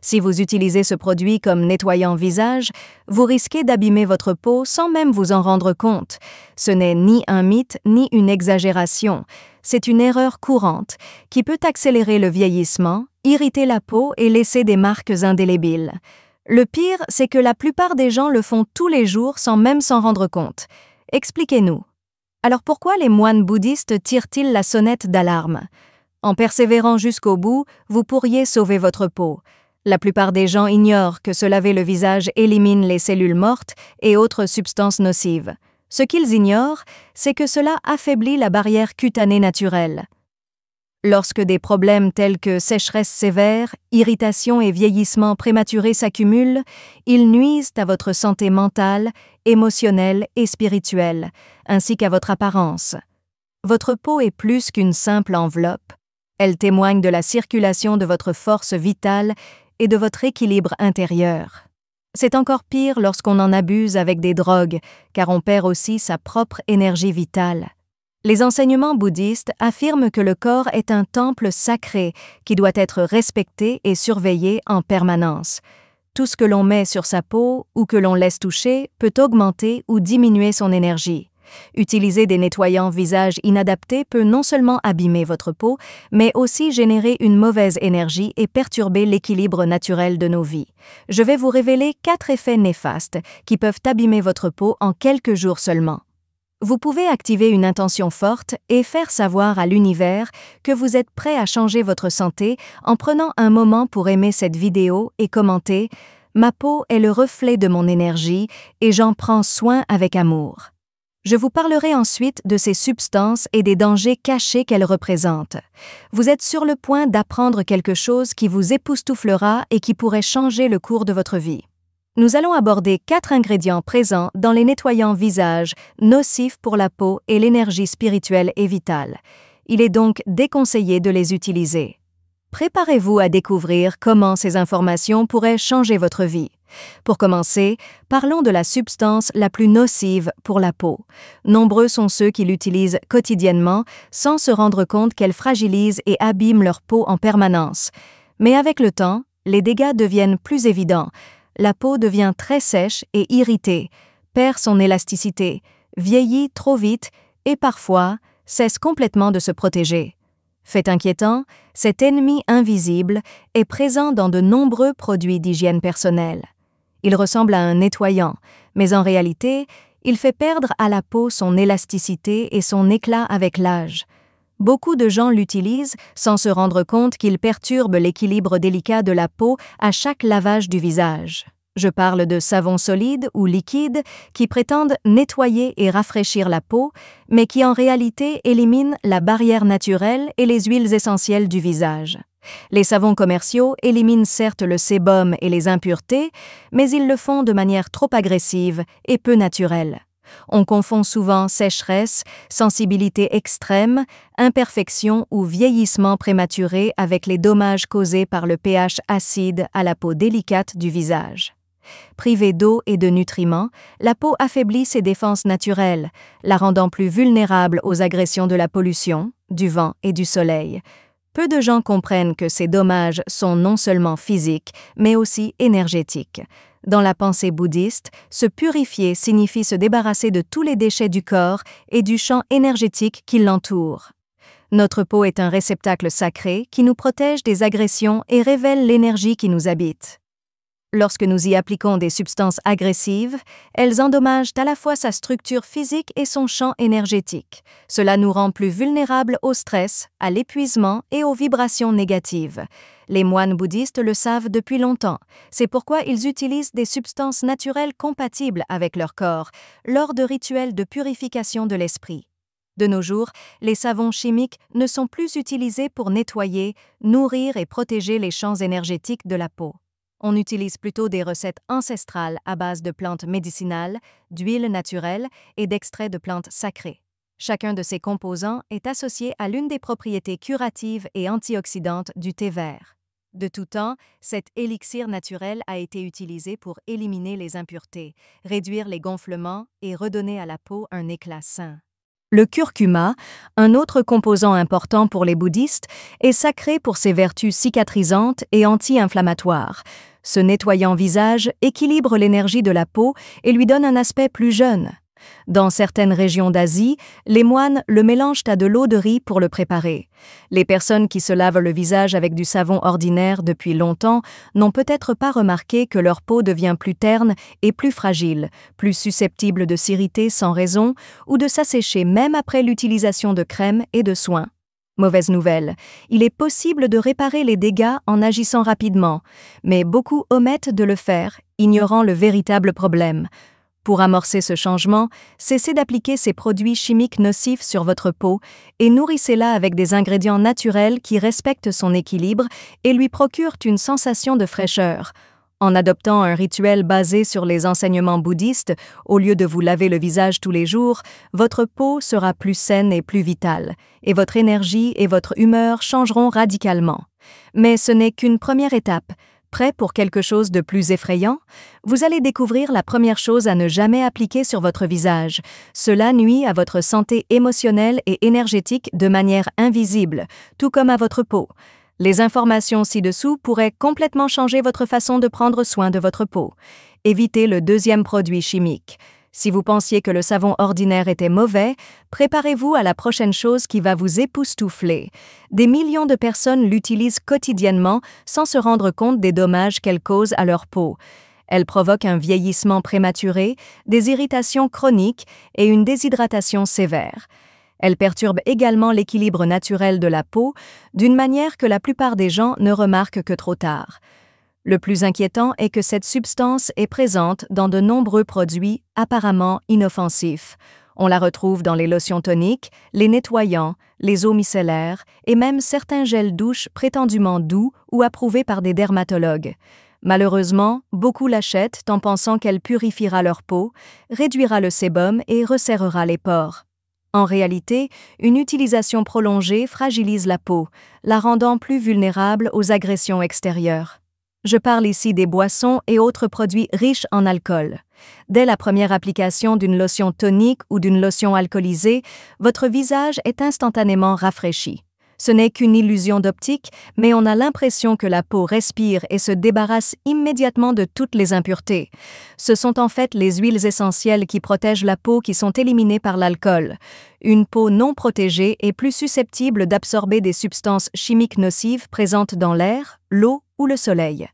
Si vous utilisez ce produit comme nettoyant visage, vous risquez d'abîmer votre peau sans même vous en rendre compte. Ce n'est ni un mythe ni une exagération, c'est une erreur courante qui peut accélérer le vieillissement, irriter la peau et laisser des marques indélébiles. Le pire, c'est que la plupart des gens le font tous les jours sans même s'en rendre compte. Expliquez-nous. Alors pourquoi les moines bouddhistes tirent-ils la sonnette d'alarme? En persévérant jusqu'au bout, vous pourriez sauver votre peau. La plupart des gens ignorent que se laver le visage élimine les cellules mortes et autres substances nocives. Ce qu'ils ignorent, c'est que cela affaiblit la barrière cutanée naturelle. Lorsque des problèmes tels que sécheresse sévère, irritation et vieillissement prématuré s'accumulent, ils nuisent à votre santé mentale, émotionnelle et spirituelle, ainsi qu'à votre apparence. Votre peau est plus qu'une simple enveloppe. Elle témoigne de la circulation de votre force vitale et de votre équilibre intérieur. C'est encore pire lorsqu'on en abuse avec des drogues, car on perd aussi sa propre énergie vitale. Les enseignements bouddhistes affirment que le corps est un temple sacré qui doit être respecté et surveillé en permanence. Tout ce que l'on met sur sa peau ou que l'on laisse toucher peut augmenter ou diminuer son énergie. Utiliser des nettoyants visage inadaptés peut non seulement abîmer votre peau, mais aussi générer une mauvaise énergie et perturber l'équilibre naturel de nos vies. Je vais vous révéler 4 effets néfastes qui peuvent abîmer votre peau en quelques jours seulement. Vous pouvez activer une intention forte et faire savoir à l'univers que vous êtes prêt à changer votre santé en prenant un moment pour aimer cette vidéo et commenter « Ma peau est le reflet de mon énergie et j'en prends soin avec amour ». Je vous parlerai ensuite de ces substances et des dangers cachés qu'elles représentent. Vous êtes sur le point d'apprendre quelque chose qui vous époustouflera et qui pourrait changer le cours de votre vie. Nous allons aborder 4 ingrédients présents dans les nettoyants visage, nocifs pour la peau et l'énergie spirituelle et vitale. Il est donc déconseillé de les utiliser. Préparez-vous à découvrir comment ces informations pourraient changer votre vie. Pour commencer, parlons de la substance la plus nocive pour la peau. Nombreux sont ceux qui l'utilisent quotidiennement sans se rendre compte qu'elle fragilise et abîme leur peau en permanence. Mais avec le temps, les dégâts deviennent plus évidents. La peau devient très sèche et irritée, perd son élasticité, vieillit trop vite et parfois cesse complètement de se protéger. Fait inquiétant, cet ennemi invisible est présent dans de nombreux produits d'hygiène personnelle. Il ressemble à un nettoyant, mais en réalité, il fait perdre à la peau son élasticité et son éclat avec l'âge. Beaucoup de gens l'utilisent sans se rendre compte qu'il perturbe l'équilibre délicat de la peau à chaque lavage du visage. Je parle de savons solides ou liquides qui prétendent nettoyer et rafraîchir la peau, mais qui en réalité éliminent la barrière naturelle et les huiles essentielles du visage. Les savons commerciaux éliminent certes le sébum et les impuretés, mais ils le font de manière trop agressive et peu naturelle. On confond souvent sécheresse, sensibilité extrême, imperfection ou vieillissement prématuré avec les dommages causés par le pH acide à la peau délicate du visage. Privée d'eau et de nutriments, la peau affaiblit ses défenses naturelles, la rendant plus vulnérable aux agressions de la pollution, du vent et du soleil. Peu de gens comprennent que ces dommages sont non seulement physiques, mais aussi énergétiques. Dans la pensée bouddhiste, se purifier signifie se débarrasser de tous les déchets du corps et du champ énergétique qui l'entoure. Notre peau est un réceptacle sacré qui nous protège des agressions et révèle l'énergie qui nous habite. Lorsque nous y appliquons des substances agressives, elles endommagent à la fois sa structure physique et son champ énergétique. Cela nous rend plus vulnérables au stress, à l'épuisement et aux vibrations négatives. Les moines bouddhistes le savent depuis longtemps. C'est pourquoi ils utilisent des substances naturelles compatibles avec leur corps, lors de rituels de purification de l'esprit. De nos jours, les savons chimiques ne sont plus utilisés pour nettoyer, nourrir et protéger les champs énergétiques de la peau. On utilise plutôt des recettes ancestrales à base de plantes médicinales, d'huiles naturelles et d'extraits de plantes sacrées. Chacun de ces composants est associé à l'une des propriétés curatives et antioxydantes du thé vert. De tout temps, cet élixir naturel a été utilisé pour éliminer les impuretés, réduire les gonflements et redonner à la peau un éclat sain. Le curcuma, un autre composant important pour les bouddhistes, est sacré pour ses vertus cicatrisantes et anti-inflammatoires. Ce nettoyant visage équilibre l'énergie de la peau et lui donne un aspect plus jeune. Dans certaines régions d'Asie, les moines le mélangent à de l'eau de riz pour le préparer. Les personnes qui se lavent le visage avec du savon ordinaire depuis longtemps n'ont peut-être pas remarqué que leur peau devient plus terne et plus fragile, plus susceptible de s'irriter sans raison ou de s'assécher même après l'utilisation de crèmes et de soins. Mauvaise nouvelle, il est possible de réparer les dégâts en agissant rapidement, mais beaucoup omettent de le faire, ignorant le véritable problème. Pour amorcer ce changement, cessez d'appliquer ces produits chimiques nocifs sur votre peau et nourrissez-la avec des ingrédients naturels qui respectent son équilibre et lui procurent une sensation de fraîcheur. En adoptant un rituel basé sur les enseignements bouddhistes, au lieu de vous laver le visage tous les jours, votre peau sera plus saine et plus vitale, et votre énergie et votre humeur changeront radicalement. Mais ce n'est qu'une première étape. Prêt pour quelque chose de plus effrayant? Vous allez découvrir la première chose à ne jamais appliquer sur votre visage. Cela nuit à votre santé émotionnelle et énergétique de manière invisible, tout comme à votre peau. Les informations ci-dessous pourraient complètement changer votre façon de prendre soin de votre peau. Évitez le deuxième produit chimique. Si vous pensiez que le savon ordinaire était mauvais, préparez-vous à la prochaine chose qui va vous époustoufler. Des millions de personnes l'utilisent quotidiennement sans se rendre compte des dommages qu'elle cause à leur peau. Elle provoque un vieillissement prématuré, des irritations chroniques et une déshydratation sévère. Elle perturbe également l'équilibre naturel de la peau, d'une manière que la plupart des gens ne remarquent que trop tard. Le plus inquiétant est que cette substance est présente dans de nombreux produits apparemment inoffensifs. On la retrouve dans les lotions toniques, les nettoyants, les eaux micellaires et même certains gels douche prétendument doux ou approuvés par des dermatologues. Malheureusement, beaucoup l'achètent en pensant qu'elle purifiera leur peau, réduira le sébum et resserrera les pores. En réalité, une utilisation prolongée fragilise la peau, la rendant plus vulnérable aux agressions extérieures. Je parle ici des boissons et autres produits riches en alcool. Dès la première application d'une lotion tonique ou d'une lotion alcoolisée, votre visage est instantanément rafraîchi. Ce n'est qu'une illusion d'optique, mais on a l'impression que la peau respire et se débarrasse immédiatement de toutes les impuretés. Ce sont en fait les huiles essentielles qui protègent la peau qui sont éliminées par l'alcool. Une peau non protégée est plus susceptible d'absorber des substances chimiques nocives présentes dans l'air, l'eau ou le soleil.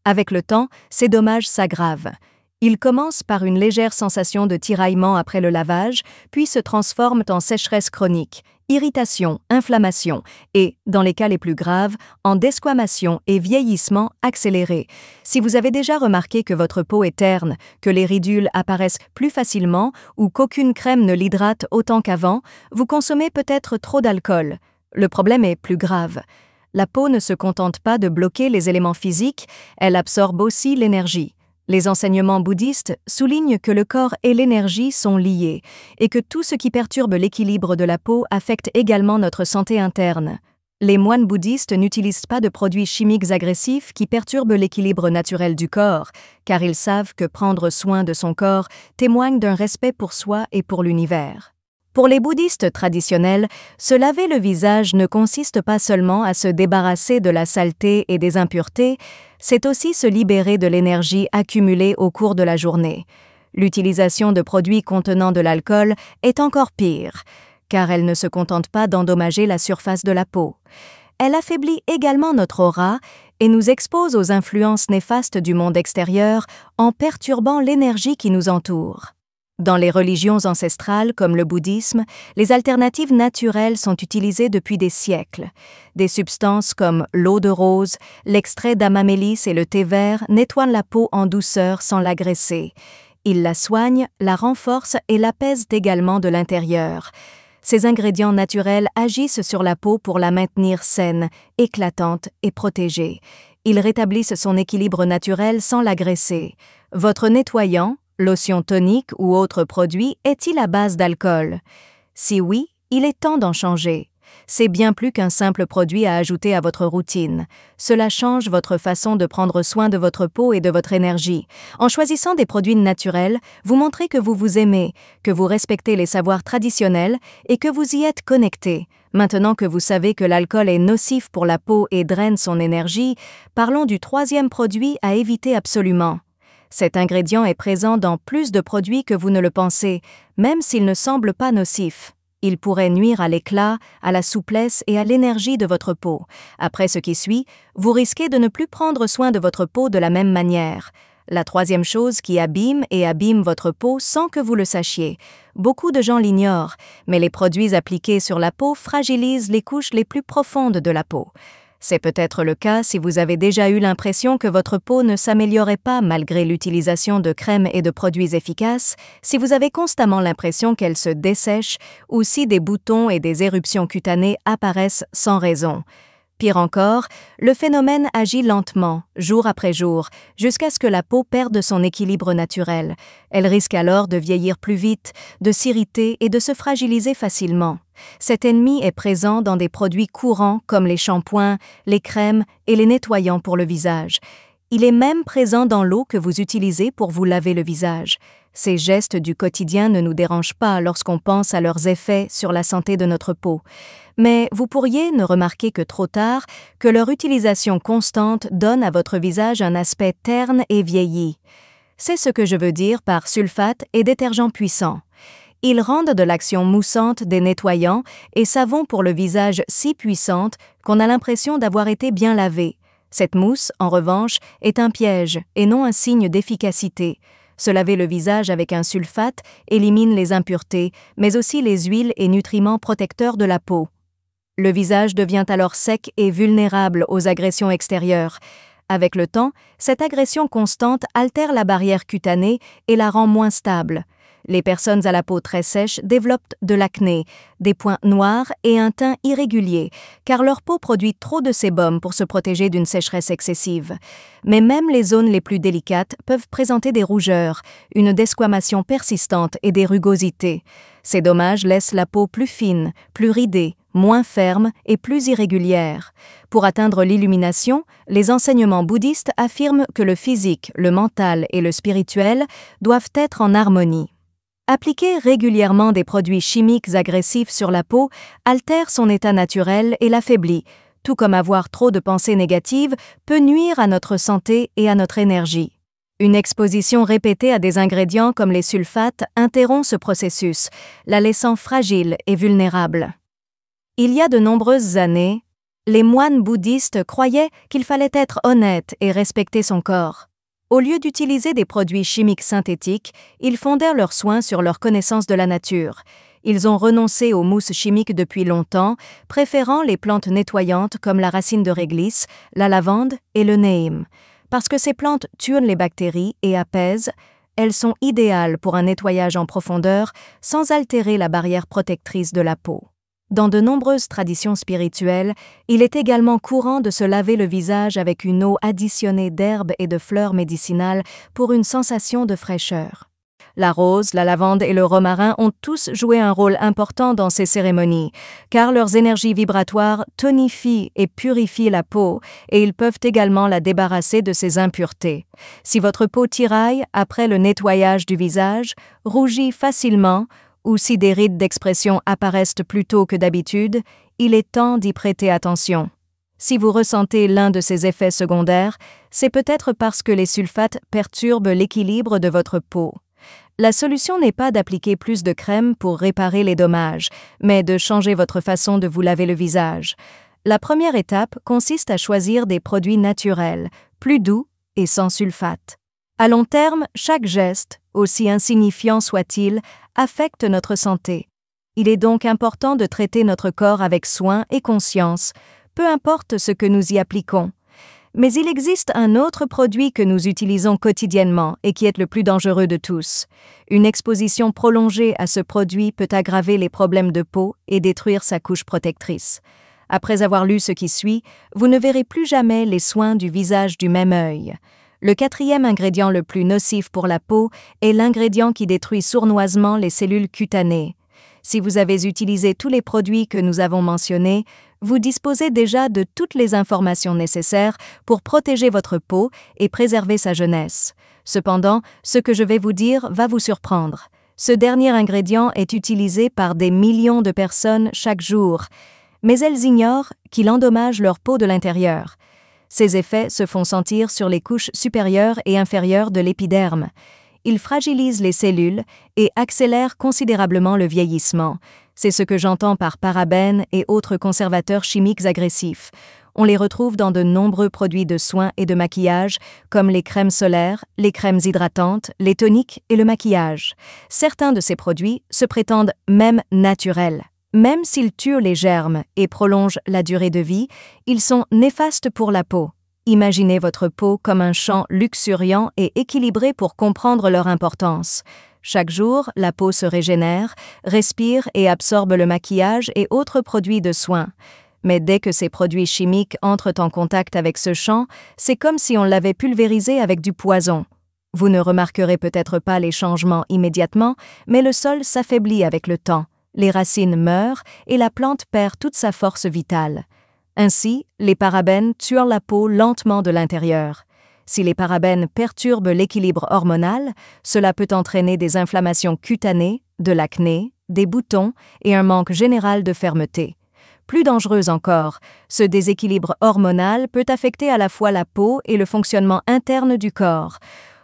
Avec le temps, ces dommages s'aggravent. Ils commencent par une légère sensation de tiraillement après le lavage, puis se transforment en sécheresse chronique, irritation, inflammation et, dans les cas les plus graves, en desquamation et vieillissement accéléré. Si vous avez déjà remarqué que votre peau est terne, que les ridules apparaissent plus facilement ou qu'aucune crème ne l'hydrate autant qu'avant, vous consommez peut-être trop d'alcool. Le problème est plus grave. La peau ne se contente pas de bloquer les éléments physiques, elle absorbe aussi l'énergie. Les enseignements bouddhistes soulignent que le corps et l'énergie sont liés et que tout ce qui perturbe l'équilibre de la peau affecte également notre santé interne. Les moines bouddhistes n'utilisent pas de produits chimiques agressifs qui perturbent l'équilibre naturel du corps, car ils savent que prendre soin de son corps témoigne d'un respect pour soi et pour l'univers. Pour les bouddhistes traditionnels, se laver le visage ne consiste pas seulement à se débarrasser de la saleté et des impuretés, c'est aussi se libérer de l'énergie accumulée au cours de la journée. L'utilisation de produits contenant de l'alcool est encore pire, car elle ne se contente pas d'endommager la surface de la peau. Elle affaiblit également notre aura et nous expose aux influences néfastes du monde extérieur en perturbant l'énergie qui nous entoure. Dans les religions ancestrales comme le bouddhisme, les alternatives naturelles sont utilisées depuis des siècles. Des substances comme l'eau de rose, l'extrait d'amamélis et le thé vert nettoient la peau en douceur sans l'agresser. Ils la soignent, la renforcent et l'apaisent également de l'intérieur. Ces ingrédients naturels agissent sur la peau pour la maintenir saine, éclatante et protégée. Ils rétablissent son équilibre naturel sans l'agresser. Votre nettoyant, lotion tonique ou autre produit, est-il à base d'alcool? Si oui, il est temps d'en changer. C'est bien plus qu'un simple produit à ajouter à votre routine. Cela change votre façon de prendre soin de votre peau et de votre énergie. En choisissant des produits naturels, vous montrez que vous vous aimez, que vous respectez les savoirs traditionnels et que vous y êtes connecté. Maintenant que vous savez que l'alcool est nocif pour la peau et draine son énergie, parlons du troisième produit à éviter absolument. Cet ingrédient est présent dans plus de produits que vous ne le pensez, même s'il ne semble pas nocif. Il pourrait nuire à l'éclat, à la souplesse et à l'énergie de votre peau. Après ce qui suit, vous risquez de ne plus prendre soin de votre peau de la même manière. La troisième chose qui abîme votre peau sans que vous le sachiez. Beaucoup de gens l'ignorent, mais les produits appliqués sur la peau fragilisent les couches les plus profondes de la peau. C'est peut-être le cas si vous avez déjà eu l'impression que votre peau ne s'améliorait pas malgré l'utilisation de crèmes et de produits efficaces, si vous avez constamment l'impression qu'elle se dessèche ou si des boutons et des éruptions cutanées apparaissent sans raison. Pire encore, le phénomène agit lentement, jour après jour, jusqu'à ce que la peau perde son équilibre naturel. Elle risque alors de vieillir plus vite, de s'irriter et de se fragiliser facilement. Cet ennemi est présent dans des produits courants comme les shampoings, les crèmes et les nettoyants pour le visage. Il est même présent dans l'eau que vous utilisez pour vous laver le visage. Ces gestes du quotidien ne nous dérangent pas lorsqu'on pense à leurs effets sur la santé de notre peau. Mais vous pourriez ne remarquer que trop tard que leur utilisation constante donne à votre visage un aspect terne et vieilli. C'est ce que je veux dire par sulfate et détergents puissants. Ils rendent de l'action moussante des nettoyants et savons pour le visage si puissante qu'on a l'impression d'avoir été bien lavé. Cette mousse, en revanche, est un piège et non un signe d'efficacité. Se laver le visage avec un sulfate élimine les impuretés, mais aussi les huiles et nutriments protecteurs de la peau. Le visage devient alors sec et vulnérable aux agressions extérieures. Avec le temps, cette agression constante altère la barrière cutanée et la rend moins stable. Les personnes à la peau très sèche développent de l'acné, des points noirs et un teint irrégulier, car leur peau produit trop de sébum pour se protéger d'une sécheresse excessive. Mais même les zones les plus délicates peuvent présenter des rougeurs, une desquamation persistante et des rugosités. Ces dommages laissent la peau plus fine, plus ridée, moins ferme et plus irrégulière. Pour atteindre l'illumination, les enseignements bouddhistes affirment que le physique, le mental et le spirituel doivent être en harmonie. Appliquer régulièrement des produits chimiques agressifs sur la peau altère son état naturel et l'affaiblit, tout comme avoir trop de pensées négatives peut nuire à notre santé et à notre énergie. Une exposition répétée à des ingrédients comme les sulfates interrompt ce processus, la laissant fragile et vulnérable. Il y a de nombreuses années, les moines bouddhistes croyaient qu'il fallait être honnête et respecter son corps. Au lieu d'utiliser des produits chimiques synthétiques, ils fondèrent leurs soins sur leur connaissance de la nature. Ils ont renoncé aux mousses chimiques depuis longtemps, préférant les plantes nettoyantes comme la racine de réglisse, la lavande et le neem. Parce que ces plantes tuent les bactéries et apaisent, elles sont idéales pour un nettoyage en profondeur sans altérer la barrière protectrice de la peau. Dans de nombreuses traditions spirituelles, il est également courant de se laver le visage avec une eau additionnée d'herbes et de fleurs médicinales pour une sensation de fraîcheur. La rose, la lavande et le romarin ont tous joué un rôle important dans ces cérémonies, car leurs énergies vibratoires tonifient et purifient la peau et ils peuvent également la débarrasser de ses impuretés. Si votre peau tiraille après le nettoyage du visage, rougit facilement, ou si des rides d'expression apparaissent plus tôt que d'habitude, il est temps d'y prêter attention. Si vous ressentez l'un de ces effets secondaires, c'est peut-être parce que les sulfates perturbent l'équilibre de votre peau. La solution n'est pas d'appliquer plus de crème pour réparer les dommages, mais de changer votre façon de vous laver le visage. La première étape consiste à choisir des produits naturels, plus doux et sans sulfate. À long terme, chaque geste, aussi insignifiant soit-il, affecte notre santé. Il est donc important de traiter notre corps avec soin et conscience, peu importe ce que nous y appliquons. Mais il existe un autre produit que nous utilisons quotidiennement et qui est le plus dangereux de tous. Une exposition prolongée à ce produit peut aggraver les problèmes de peau et détruire sa couche protectrice. Après avoir lu ce qui suit, vous ne verrez plus jamais les soins du visage du même œil. Le quatrième ingrédient le plus nocif pour la peau est l'ingrédient qui détruit sournoisement les cellules cutanées. Si vous avez utilisé tous les produits que nous avons mentionnés, vous disposez déjà de toutes les informations nécessaires pour protéger votre peau et préserver sa jeunesse. Cependant, ce que je vais vous dire va vous surprendre. Ce dernier ingrédient est utilisé par des millions de personnes chaque jour, mais elles ignorent qu'il endommage leur peau de l'intérieur. Ces effets se font sentir sur les couches supérieures et inférieures de l'épiderme. Ils fragilisent les cellules et accélèrent considérablement le vieillissement. C'est ce que j'entends par parabènes et autres conservateurs chimiques agressifs. On les retrouve dans de nombreux produits de soins et de maquillage, comme les crèmes solaires, les crèmes hydratantes, les toniques et le maquillage. Certains de ces produits se prétendent même naturels. Même s'ils tuent les germes et prolongent la durée de vie, ils sont néfastes pour la peau. Imaginez votre peau comme un champ luxuriant et équilibré pour comprendre leur importance. Chaque jour, la peau se régénère, respire et absorbe le maquillage et autres produits de soins. Mais dès que ces produits chimiques entrent en contact avec ce champ, c'est comme si on l'avait pulvérisé avec du poison. Vous ne remarquerez peut-être pas les changements immédiatement, mais le sol s'affaiblit avec le temps. Les racines meurent et la plante perd toute sa force vitale. Ainsi, les parabènes tuent la peau lentement de l'intérieur. Si les parabènes perturbent l'équilibre hormonal, cela peut entraîner des inflammations cutanées, de l'acné, des boutons et un manque général de fermeté. Plus dangereux encore, ce déséquilibre hormonal peut affecter à la fois la peau et le fonctionnement interne du corps.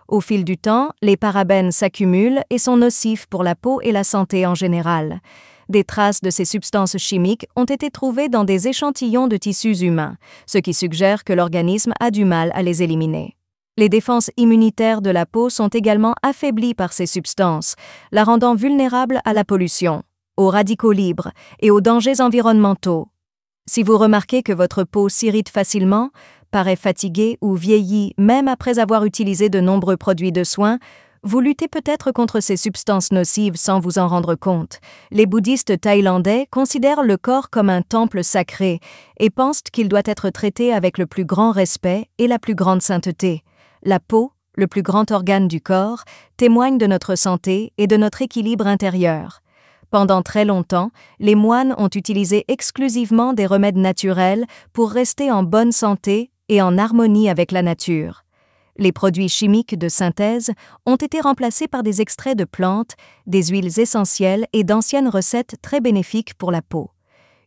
Au fil du temps, les parabènes s'accumulent et sont nocifs pour la peau et la santé en général. Des traces de ces substances chimiques ont été trouvées dans des échantillons de tissus humains, ce qui suggère que l'organisme a du mal à les éliminer. Les défenses immunitaires de la peau sont également affaiblies par ces substances, la rendant vulnérable à la pollution, aux radicaux libres et aux dangers environnementaux. Si vous remarquez que votre peau s'irrite facilement, paraît fatiguée ou vieillit même après avoir utilisé de nombreux produits de soins, vous luttez peut-être contre ces substances nocives sans vous en rendre compte. Les bouddhistes thaïlandais considèrent le corps comme un temple sacré et pensent qu'il doit être traité avec le plus grand respect et la plus grande sainteté. La peau, le plus grand organe du corps, témoigne de notre santé et de notre équilibre intérieur. Pendant très longtemps, les moines ont utilisé exclusivement des remèdes naturels pour rester en bonne santé et en harmonie avec la nature. Les produits chimiques de synthèse ont été remplacés par des extraits de plantes, des huiles essentielles et d'anciennes recettes très bénéfiques pour la peau.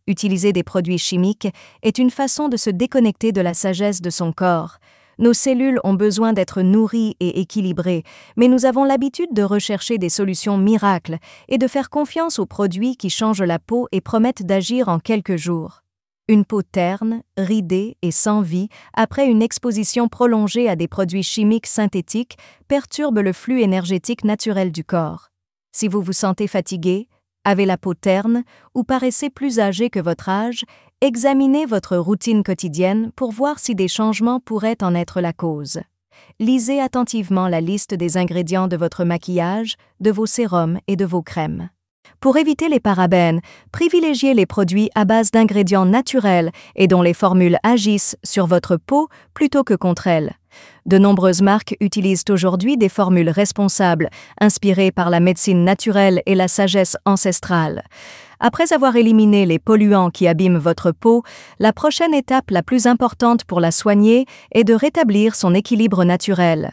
Utiliser des produits chimiques est une façon de se déconnecter de la sagesse de son corps. Nos cellules ont besoin d'être nourries et équilibrées, mais nous avons l'habitude de rechercher des solutions miracles et de faire confiance aux produits qui changent la peau et promettent d'agir en quelques jours. Une peau terne, ridée et sans vie, après une exposition prolongée à des produits chimiques synthétiques, perturbe le flux énergétique naturel du corps. Si vous vous sentez fatigué, avez la peau terne ou paraissez plus âgé que votre âge, examinez votre routine quotidienne pour voir si des changements pourraient en être la cause. Lisez attentivement la liste des ingrédients de votre maquillage, de vos sérums et de vos crèmes. Pour éviter les parabènes, privilégiez les produits à base d'ingrédients naturels et dont les formules agissent sur votre peau plutôt que contre elle. De nombreuses marques utilisent aujourd'hui des formules responsables, inspirées par la médecine naturelle et la sagesse ancestrale. Après avoir éliminé les polluants qui abîment votre peau, la prochaine étape la plus importante pour la soigner est de rétablir son équilibre naturel.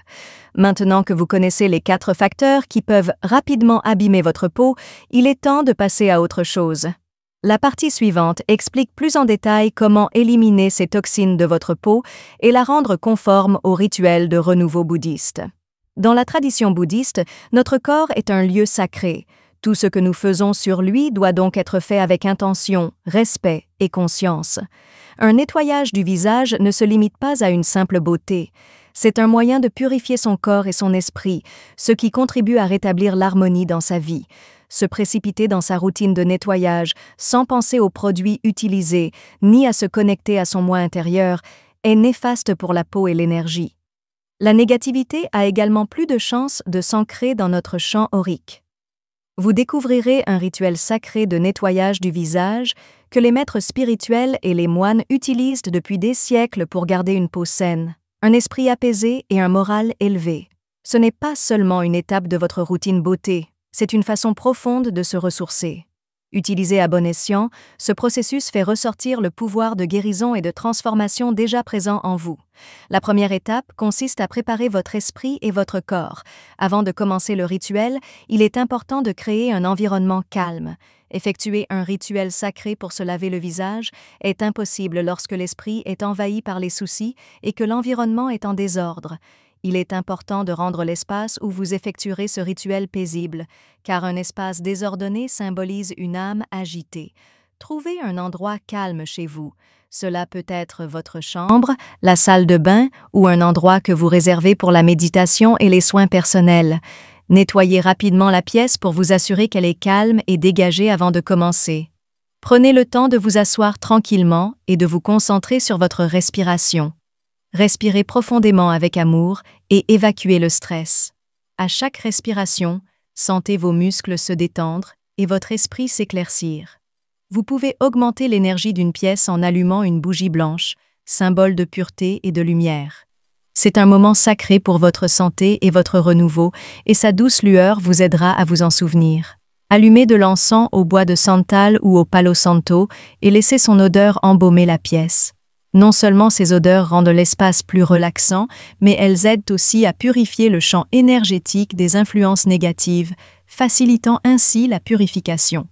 Maintenant que vous connaissez les 4 facteurs qui peuvent rapidement abîmer votre peau, il est temps de passer à autre chose. La partie suivante explique plus en détail comment éliminer ces toxines de votre peau et la rendre conforme aux rituels de renouveau bouddhiste. Dans la tradition bouddhiste, notre corps est un lieu sacré. Tout ce que nous faisons sur lui doit donc être fait avec intention, respect et conscience. Un nettoyage du visage ne se limite pas à une simple beauté. C'est un moyen de purifier son corps et son esprit, ce qui contribue à rétablir l'harmonie dans sa vie. Se précipiter dans sa routine de nettoyage sans penser aux produits utilisés, ni à se connecter à son moi intérieur, est néfaste pour la peau et l'énergie. La négativité a également plus de chances de s'ancrer dans notre champ aurique. Vous découvrirez un rituel sacré de nettoyage du visage que les maîtres spirituels et les moines utilisent depuis des siècles pour garder une peau saine, un esprit apaisé et un moral élevé. Ce n'est pas seulement une étape de votre routine beauté, c'est une façon profonde de se ressourcer. Utilisé à bon escient, ce processus fait ressortir le pouvoir de guérison et de transformation déjà présent en vous. La première étape consiste à préparer votre esprit et votre corps. Avant de commencer le rituel, il est important de créer un environnement calme. Effectuer un rituel sacré pour se laver le visage est impossible lorsque l'esprit est envahi par les soucis et que l'environnement est en désordre. Il est important de rendre l'espace où vous effectuerez ce rituel paisible, car un espace désordonné symbolise une âme agitée. Trouvez un endroit calme chez vous. Cela peut être votre chambre, la salle de bain ou un endroit que vous réservez pour la méditation et les soins personnels. Nettoyez rapidement la pièce pour vous assurer qu'elle est calme et dégagée avant de commencer. Prenez le temps de vous asseoir tranquillement et de vous concentrer sur votre respiration. Respirez profondément avec amour et évacuez le stress. À chaque respiration, sentez vos muscles se détendre et votre esprit s'éclaircir. Vous pouvez augmenter l'énergie d'une pièce en allumant une bougie blanche, symbole de pureté et de lumière. C'est un moment sacré pour votre santé et votre renouveau, et sa douce lueur vous aidera à vous en souvenir. Allumez de l'encens au bois de santal ou au palo santo et laissez son odeur embaumer la pièce. Non seulement ces odeurs rendent l'espace plus relaxant, mais elles aident aussi à purifier le champ énergétique des influences négatives, facilitant ainsi la purification.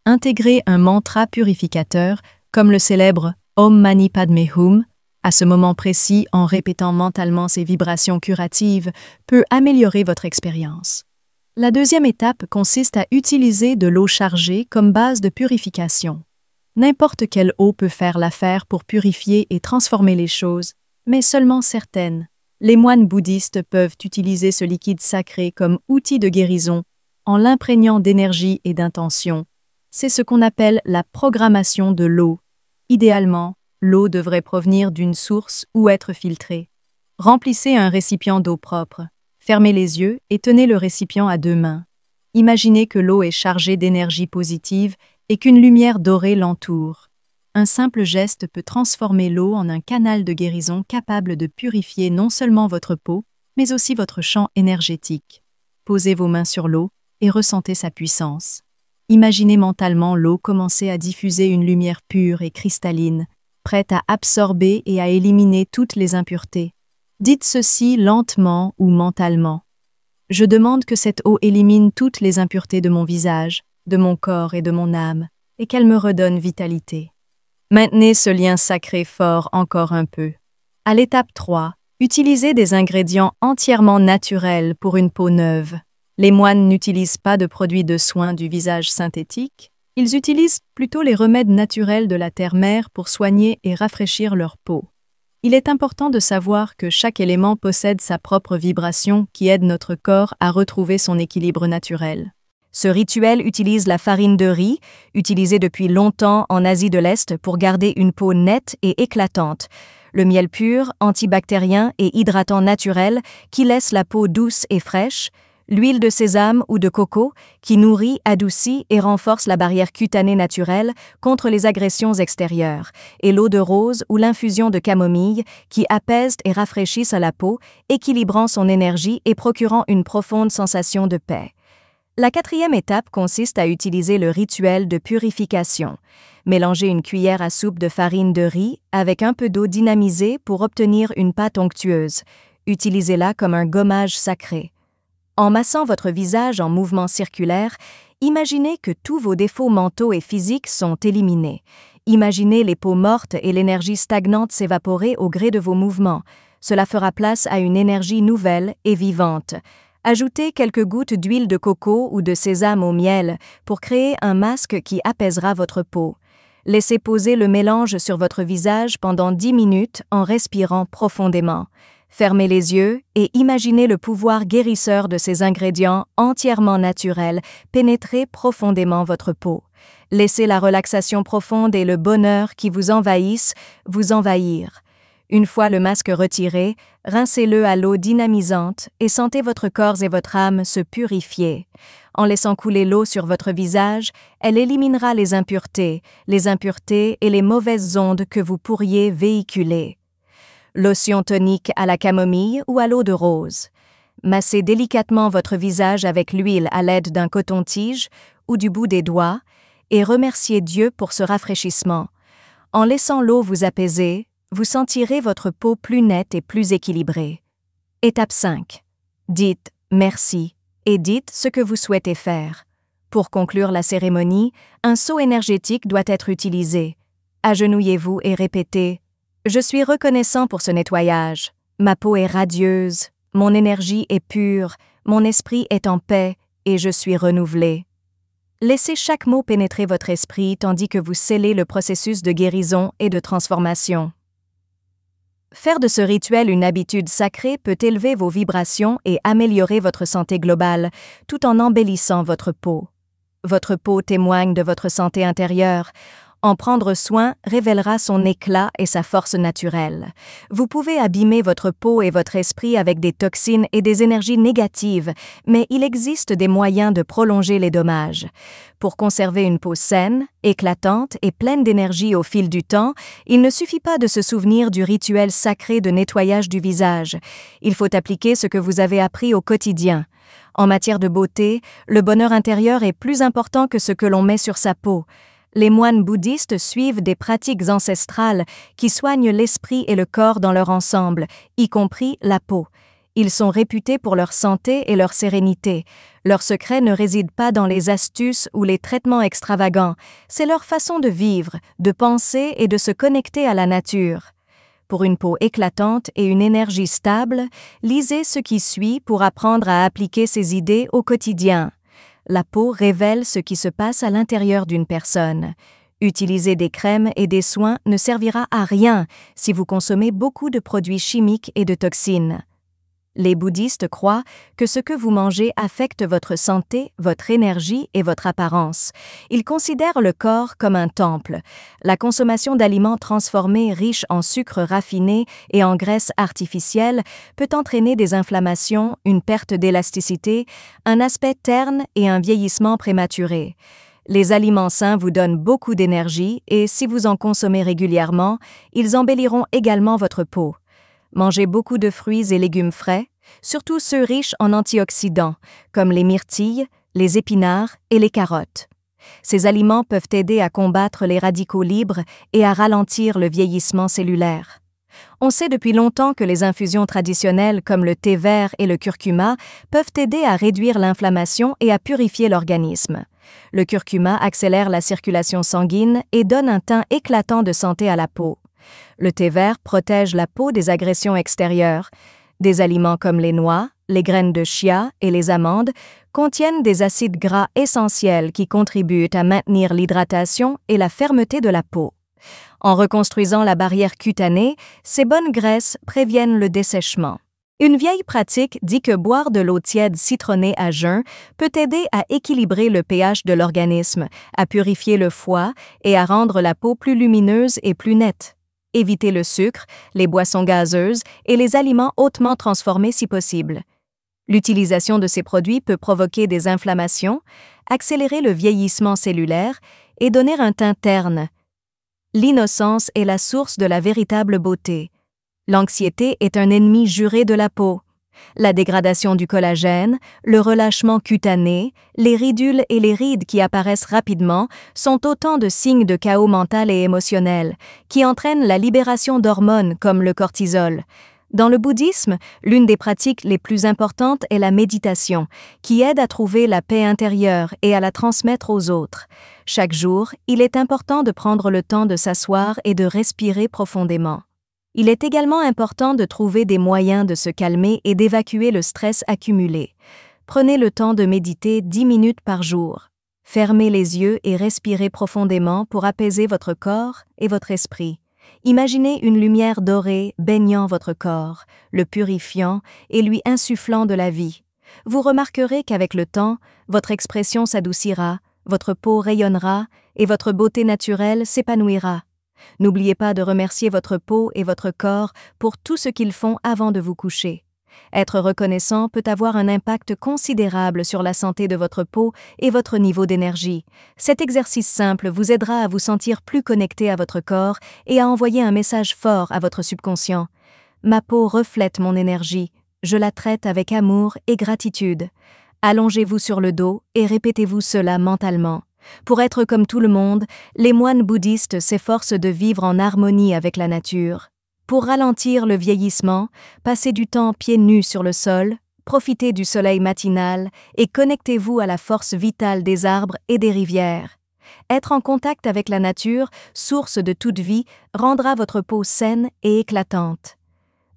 Intégrez un mantra purificateur, comme le célèbre Om Mani Padme Hum, à ce moment précis en répétant mentalement ces vibrations curatives, peut améliorer votre expérience. La deuxième étape consiste à utiliser de l'eau chargée comme base de purification. N'importe quelle eau peut faire l'affaire pour purifier et transformer les choses, mais seulement certaines. Les moines bouddhistes peuvent utiliser ce liquide sacré comme outil de guérison en l'imprégnant d'énergie et d'intention. C'est ce qu'on appelle la programmation de l'eau. Idéalement, l'eau devrait provenir d'une source ou être filtrée. Remplissez un récipient d'eau propre. Fermez les yeux et tenez le récipient à deux mains. Imaginez que l'eau est chargée d'énergie positive et qu'une lumière dorée l'entoure. Un simple geste peut transformer l'eau en un canal de guérison capable de purifier non seulement votre peau, mais aussi votre champ énergétique. Posez vos mains sur l'eau et ressentez sa puissance. Imaginez mentalement l'eau commencer à diffuser une lumière pure et cristalline, prête à absorber et à éliminer toutes les impuretés. Dites ceci lentement ou mentalement. Je demande que cette eau élimine toutes les impuretés de mon visage, de mon corps et de mon âme, et qu'elle me redonne vitalité. Maintenez ce lien sacré fort encore un peu. À l'étape 3, utilisez des ingrédients entièrement naturels pour une peau neuve. Les moines n'utilisent pas de produits de soins du visage synthétiques, ils utilisent plutôt les remèdes naturels de la terre-mère pour soigner et rafraîchir leur peau. Il est important de savoir que chaque élément possède sa propre vibration qui aide notre corps à retrouver son équilibre naturel. Ce rituel utilise la farine de riz, utilisée depuis longtemps en Asie de l'Est pour garder une peau nette et éclatante, le miel pur, antibactérien et hydratant naturel qui laisse la peau douce et fraîche, l'huile de sésame ou de coco qui nourrit, adoucit et renforce la barrière cutanée naturelle contre les agressions extérieures, et l'eau de rose ou l'infusion de camomille qui apaisent et rafraîchissent la peau, équilibrant son énergie et procurant une profonde sensation de paix. La quatrième étape consiste à utiliser le rituel de purification. Mélangez une cuillère à soupe de farine de riz avec un peu d'eau dynamisée pour obtenir une pâte onctueuse. Utilisez-la comme un gommage sacré. En massant votre visage en mouvements circulaires, imaginez que tous vos défauts mentaux et physiques sont éliminés. Imaginez les peaux mortes et l'énergie stagnante s'évaporer au gré de vos mouvements. Cela fera place à une énergie nouvelle et vivante. Ajoutez quelques gouttes d'huile de coco ou de sésame au miel pour créer un masque qui apaisera votre peau. Laissez poser le mélange sur votre visage pendant 10 minutes en respirant profondément. Fermez les yeux et imaginez le pouvoir guérisseur de ces ingrédients entièrement naturels pénétrer profondément votre peau. Laissez la relaxation profonde et le bonheur qui vous envahissent vous envahir. Une fois le masque retiré, rincez-le à l'eau dynamisante et sentez votre corps et votre âme se purifier. En laissant couler l'eau sur votre visage, elle éliminera les impuretés et les mauvaises ondes que vous pourriez véhiculer. Lotion tonique à la camomille ou à l'eau de rose. Massez délicatement votre visage avec l'huile à l'aide d'un coton-tige ou du bout des doigts et remerciez Dieu pour ce rafraîchissement. En laissant l'eau vous apaiser, vous sentirez votre peau plus nette et plus équilibrée. Étape 5. Dites « merci » et dites ce que vous souhaitez faire. Pour conclure la cérémonie, un seau énergétique doit être utilisé. Agenouillez-vous et répétez « Je suis reconnaissant pour ce nettoyage. Ma peau est radieuse, mon énergie est pure, mon esprit est en paix et je suis renouvelé. » Laissez chaque mot pénétrer votre esprit tandis que vous scellez le processus de guérison et de transformation. Faire de ce rituel une habitude sacrée peut élever vos vibrations et améliorer votre santé globale, tout en embellissant votre peau. Votre peau témoigne de votre santé intérieure. En prendre soin révélera son éclat et sa force naturelle. Vous pouvez abîmer votre peau et votre esprit avec des toxines et des énergies négatives, mais il existe des moyens de prolonger les dommages. Pour conserver une peau saine, éclatante et pleine d'énergie au fil du temps, il ne suffit pas de se souvenir du rituel sacré de nettoyage du visage. Il faut appliquer ce que vous avez appris au quotidien. En matière de beauté, le bonheur intérieur est plus important que ce que l'on met sur sa peau. Les moines bouddhistes suivent des pratiques ancestrales qui soignent l'esprit et le corps dans leur ensemble, y compris la peau. Ils sont réputés pour leur santé et leur sérénité. Leur secret ne réside pas dans les astuces ou les traitements extravagants, c'est leur façon de vivre, de penser et de se connecter à la nature. Pour une peau éclatante et une énergie stable, lisez ce qui suit pour apprendre à appliquer ces idées au quotidien. La peau révèle ce qui se passe à l'intérieur d'une personne. Utiliser des crèmes et des soins ne servira à rien si vous consommez beaucoup de produits chimiques et de toxines. Les bouddhistes croient que ce que vous mangez affecte votre santé, votre énergie et votre apparence. Ils considèrent le corps comme un temple. La consommation d'aliments transformés riches en sucre raffiné et en graisses artificielles peut entraîner des inflammations, une perte d'élasticité, un aspect terne et un vieillissement prématuré. Les aliments sains vous donnent beaucoup d'énergie et si vous en consommez régulièrement, ils embelliront également votre peau. Mangez beaucoup de fruits et légumes frais, surtout ceux riches en antioxydants, comme les myrtilles, les épinards et les carottes. Ces aliments peuvent aider à combattre les radicaux libres et à ralentir le vieillissement cellulaire. On sait depuis longtemps que les infusions traditionnelles comme le thé vert et le curcuma peuvent aider à réduire l'inflammation et à purifier l'organisme. Le curcuma accélère la circulation sanguine et donne un teint éclatant de santé à la peau. Le thé vert protège la peau des agressions extérieures. Des aliments comme les noix, les graines de chia et les amandes contiennent des acides gras essentiels qui contribuent à maintenir l'hydratation et la fermeté de la peau. En reconstruisant la barrière cutanée, ces bonnes graisses préviennent le dessèchement. Une vieille pratique dit que boire de l'eau tiède citronnée à jeun peut aider à équilibrer le pH de l'organisme, à purifier le foie et à rendre la peau plus lumineuse et plus nette. Évitez le sucre, les boissons gazeuses et les aliments hautement transformés si possible. L'utilisation de ces produits peut provoquer des inflammations, accélérer le vieillissement cellulaire et donner un teint terne. L'innocence est la source de la véritable beauté. L'anxiété est un ennemi juré de la peau. La dégradation du collagène, le relâchement cutané, les ridules et les rides qui apparaissent rapidement sont autant de signes de chaos mental et émotionnel, qui entraînent la libération d'hormones comme le cortisol. Dans le bouddhisme, l'une des pratiques les plus importantes est la méditation, qui aide à trouver la paix intérieure et à la transmettre aux autres. Chaque jour, il est important de prendre le temps de s'asseoir et de respirer profondément. Il est également important de trouver des moyens de se calmer et d'évacuer le stress accumulé. Prenez le temps de méditer 10 minutes par jour. Fermez les yeux et respirez profondément pour apaiser votre corps et votre esprit. Imaginez une lumière dorée baignant votre corps, le purifiant et lui insufflant de la vie. Vous remarquerez qu'avec le temps, votre expression s'adoucira, votre peau rayonnera et votre beauté naturelle s'épanouira. N'oubliez pas de remercier votre peau et votre corps pour tout ce qu'ils font avant de vous coucher. Être reconnaissant peut avoir un impact considérable sur la santé de votre peau et votre niveau d'énergie. Cet exercice simple vous aidera à vous sentir plus connecté à votre corps et à envoyer un message fort à votre subconscient. Ma peau reflète mon énergie, je la traite avec amour et gratitude. Allongez-vous sur le dos et répétez-vous cela mentalement. Pour être comme tout le monde, les moines bouddhistes s'efforcent de vivre en harmonie avec la nature. Pour ralentir le vieillissement, passez du temps pieds nus sur le sol, profitez du soleil matinal et connectez-vous à la force vitale des arbres et des rivières. Être en contact avec la nature, source de toute vie, rendra votre peau saine et éclatante.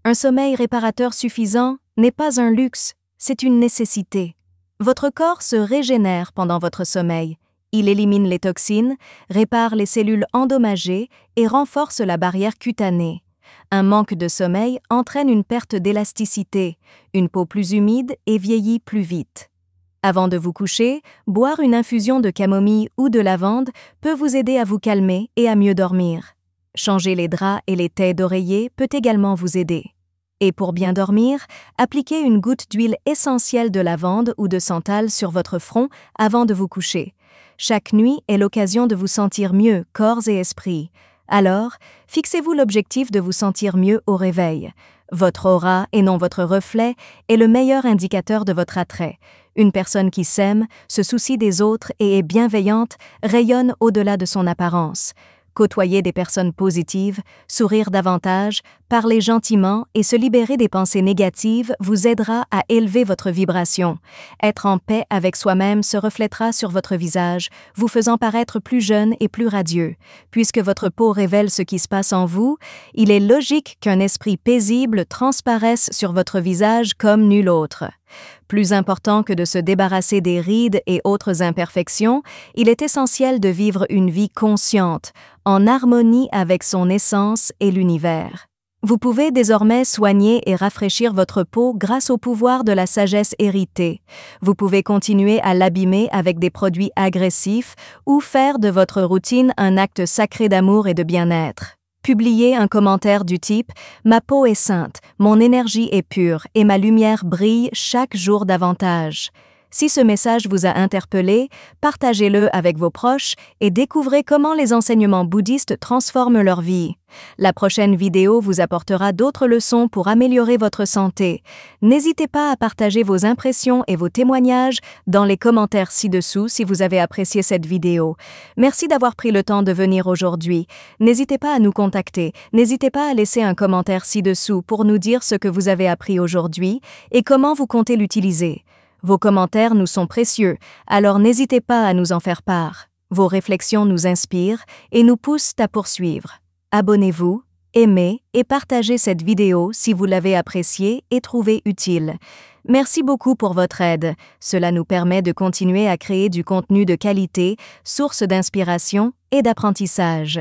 Un sommeil réparateur suffisant n'est pas un luxe, c'est une nécessité. Votre corps se régénère pendant votre sommeil. Il élimine les toxines, répare les cellules endommagées et renforce la barrière cutanée. Un manque de sommeil entraîne une perte d'élasticité, une peau plus humide et vieillit plus vite. Avant de vous coucher, boire une infusion de camomille ou de lavande peut vous aider à vous calmer et à mieux dormir. Changer les draps et les taits d'oreiller peut également vous aider. Et pour bien dormir, appliquez une goutte d'huile essentielle de lavande ou de santal sur votre front avant de vous coucher. Chaque nuit est l'occasion de vous sentir mieux, corps et esprit. Alors, fixez-vous l'objectif de vous sentir mieux au réveil. Votre aura, et non votre reflet, est le meilleur indicateur de votre attrait. Une personne qui s'aime, se soucie des autres et est bienveillante rayonne au-delà de son apparence. Côtoyer des personnes positives, sourire davantage, parler gentiment et se libérer des pensées négatives vous aidera à élever votre vibration. Être en paix avec soi-même se reflètera sur votre visage, vous faisant paraître plus jeune et plus radieux. Puisque votre peau révèle ce qui se passe en vous, il est logique qu'un esprit paisible transparaisse sur votre visage comme nul autre. Plus important que de se débarrasser des rides et autres imperfections, il est essentiel de vivre une vie consciente, en harmonie avec son essence et l'univers. Vous pouvez désormais soigner et rafraîchir votre peau grâce au pouvoir de la sagesse héritée. Vous pouvez continuer à l'abîmer avec des produits agressifs ou faire de votre routine un acte sacré d'amour et de bien-être. Publiez un commentaire du type « Ma peau est sainte, mon énergie est pure et ma lumière brille chaque jour davantage ». Si ce message vous a interpellé, partagez-le avec vos proches et découvrez comment les enseignements bouddhistes transforment leur vie. La prochaine vidéo vous apportera d'autres leçons pour améliorer votre santé. N'hésitez pas à partager vos impressions et vos témoignages dans les commentaires ci-dessous si vous avez apprécié cette vidéo. Merci d'avoir pris le temps de venir aujourd'hui. N'hésitez pas à nous contacter. N'hésitez pas à laisser un commentaire ci-dessous pour nous dire ce que vous avez appris aujourd'hui et comment vous comptez l'utiliser. Vos commentaires nous sont précieux, alors n'hésitez pas à nous en faire part. Vos réflexions nous inspirent et nous poussent à poursuivre. Abonnez-vous, aimez et partagez cette vidéo si vous l'avez appréciée et trouvée utile. Merci beaucoup pour votre aide. Cela nous permet de continuer à créer du contenu de qualité, source d'inspiration et d'apprentissage.